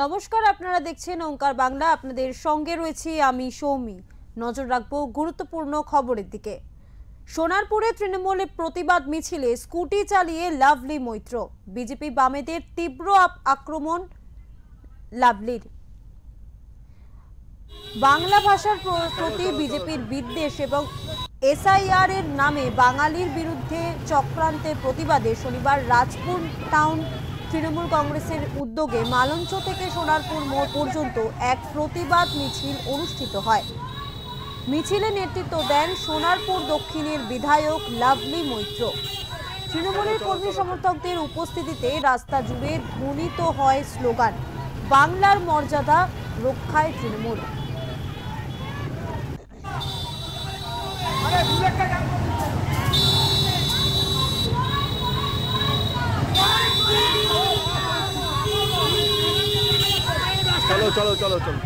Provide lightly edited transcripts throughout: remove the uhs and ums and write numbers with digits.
নমস্কার, আপনারা দেখছেন ওঙ্কার বাংলা। আপনাদের সঙ্গে রয়েছি আমি সৌমি। নজর রাখবো গুরুত্বপূর্ণ খবরের দিকে। সোনারপুরে তৃণমূলের প্রতিবাদ মিছিলে স্কুটি চালিয়ে লাভলি মৈত্র। বিজেপি বামেদের তীব্র আক্রমণ লাভলির। বাংলা ভাষার প্রতি বিজেপির বিদ্বেষ এবং এসআইআর এর নামে বাঙালির বিরুদ্ধে চক্রান্তের প্রতিবাদে শনিবার রাজপুর টাউন তৃণমূল কংগ্রেসের উদ্যোগে মালঞ্চ থেকে সোনারপুর মোড় পর্যন্ত এক প্রতিবাদ মিছিল অনুষ্ঠিত হয়। মিছিলে নেতৃত্ব দেন সোনারপুর দক্ষিণের বিধায়ক লাভলি মৈত্র। তৃণমূলের কর্মী সমর্থকদের উপস্থিতিতে রাস্তা জুড়ে ধ্বনিত হয় স্লোগান, বাংলার মর্যাদা রক্ষায় তৃণমূল। চলো চলো চলো চলো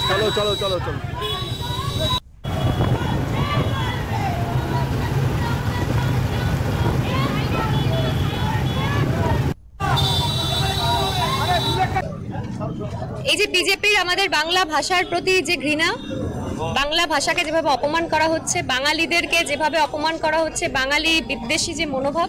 চলো চলো চলো চলো এই যে বিজেপির আমাদের বাংলা ভাষার প্রতি যে ঘৃণা, বাংলা ভাষাকে যেভাবে অপমান করা হচ্ছে, বাঙালিদেরকে যেভাবে অপমান করা হচ্ছে, বাঙালি বিদ্বেষী যে মনোভাব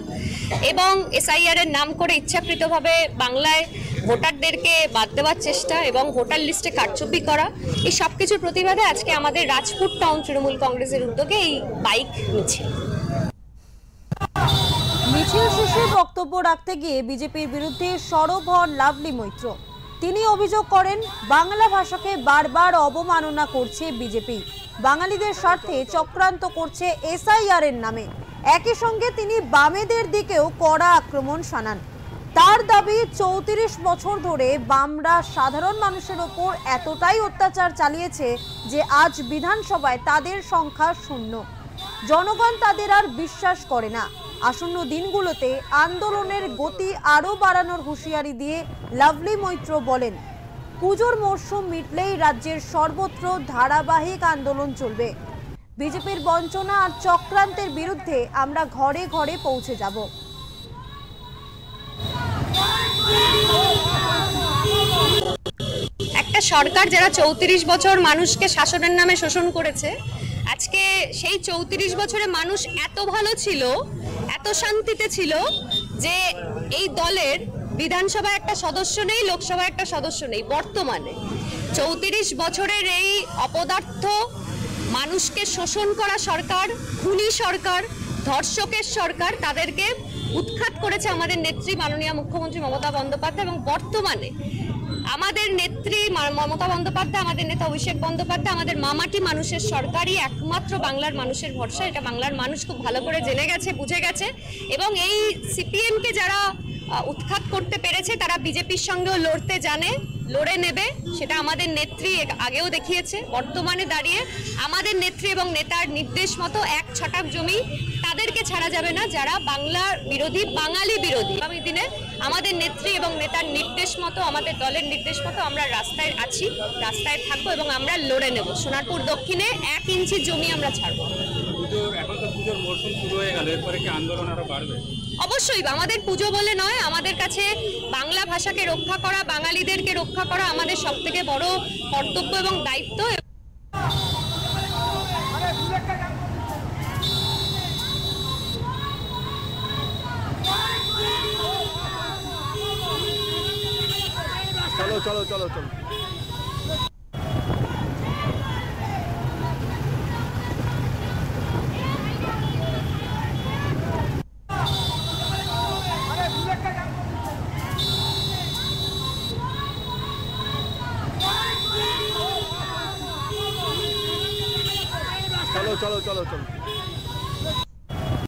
এবং এসআইআর এর নাম করে ইচ্ছাকৃতভাবে বাংলায় ভোটারদেরকে বাদ দেওয়ার চেষ্টা এবং ভোটার লিস্টে কারচুপি করা, এই সব কিছুর প্রতিবাদে আজকে আমাদের রাজপুর টাউন তৃণমূল কংগ্রেসের উদ্যোগে এই বাইক মিছিল। মিছিল শেষে বক্তব্য রাখতে গিয়ে বিজেপির বিরুদ্ধে সরব হন লাভলি মৈত্র। তিনি অভিযোগ করেন, বাংলা ভাষাকে বারবার অবমাননা করছে বিজেপি, বাঙালিদের স্বার্থে চক্রান্ত করছে এসআইআর এর নামে। একই সঙ্গে তিনি বামেদের দিকেও কড়া আক্রমণ শানান। তার দাবি, ৩৪ বছর ধরে বামরা সাধারণ মানুষের ওপর এতটাই অত্যাচার চালিয়েছে যে আজ বিধানসভায় তাদের সংখ্যা শূন্য। জনগণ তাদের আর বিশ্বাস করে না। আসন্ন দিনগুলোতে আন্দোলনের গতি আরও বাড়ানোর হুঁশিয়ারি দিয়ে লাভলি মৈত্র বলেন, পুজোর মরশুম মিটলেই রাজ্যের সর্বত্র ধারাবাহিক আন্দোলন চলবে। বিজেপির বঞ্চনা আর চক্রান্তের বিরুদ্ধে আমরা ঘরে ঘরে পৌঁছে যাব। একটা সরকার যারা ৩৪ বছর মানুষকে শাসনের নামে শোষণ করেছে, আজকে সেই ৩৪ বছরে মানুষ এত ভালো ছিল, এত শান্তিতে ছিল যে এই দলের বিধানসভায় একটা সদস্য নেই, লোকসভায় একটা সদস্য নেই। বর্তমানে ৩৪ বছরের এই অপদার্থ মানুষকে শোষণ করা সরকার, খুনি সরকার, ধর্ষকের সরকার, তাদেরকে উৎখাত করেছে আমাদের নেত্রী মাননীয় মুখ্যমন্ত্রী মমতা বন্দ্যোপাধ্যায়। এবং বর্তমানে আমাদের নেত্রী মমতা বন্দ্যোপাধ্যায়, আমাদের নেতা অভিষেক বন্দ্যোপাধ্যায়, আমাদের মামাটি মানুষের সরকারই একমাত্র বাংলার মানুষের ভরসা। এটা বাংলার মানুষ খুব ভালো করে জেনে গেছে, বুঝে গেছে। এবং এই সিপিএমকে যারা উৎখাত করতে পেরেছে তারা বিজেপির সঙ্গেও লড়তে জানে, লড়ে নেবে। সেটা আমাদের নেত্রী আগেও দেখিয়েছে। বর্তমানে দাঁড়িয়ে আমাদের নেত্রী এবং নেতার নির্দেশ মতো এক ছটাক জমি তাদেরকে ছাড়া যাবে না যারা বাংলার বিরোধী, বাঙালি বিরোধী। আগামী দিনে আমাদের নেত্রী এবং নেতার নির্দেশ মতো, আমাদের দলের নির্দেশ মতো আমরা রাস্তায় আছি, রাস্তায় থাকবো এবং আমরা লড়ে নেব। সোনারপুর দক্ষিণে 1 ইঞ্চি জমি আমরা ছাড়বো। এখন তো পুজোর মরশুম শুরু হয়ে গেল, এরপরে কি আন্দোলন আরো বাড়বে? অবশ্যই। আমাদের পুজো বলে নয়, আমাদের কাছে বাংলা ভাষাকে রক্ষা করা, বাঙালিদেরকে রক্ষা করা আমাদের সবথেকে বড় কর্তব্য এবং দায়িত্ব। চলো চলো চলো চলো চলো চলো চলো চলো